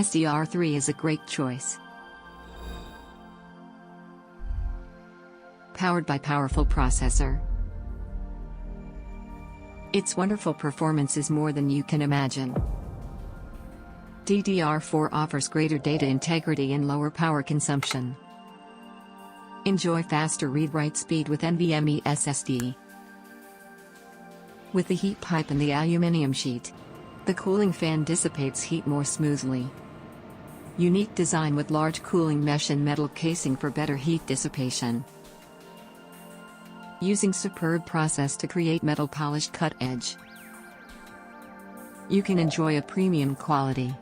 SER3 is a great choice. Powered by powerful processor. Its wonderful performance is more than you can imagine. DDR4 offers greater data integrity and lower power consumption. Enjoy faster read-write speed with NVMe SSD. With the heat pipe and the aluminum sheet, the cooling fan dissipates heat more smoothly. Unique design with large cooling mesh and metal casing for better heat dissipation. Using superb process to create metal polished cut edge. You can enjoy a premium quality.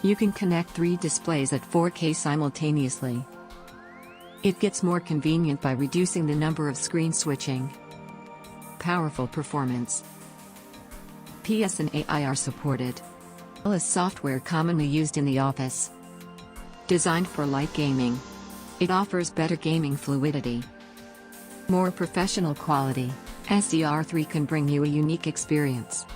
You can connect 3 displays at 4K simultaneously. It gets more convenient by reducing the number of screen switching. Powerful performance. PS and AI are supported. Is software commonly used in the office. Designed for light gaming. It offers better gaming fluidity. More professional quality. SER3 can bring you a unique experience.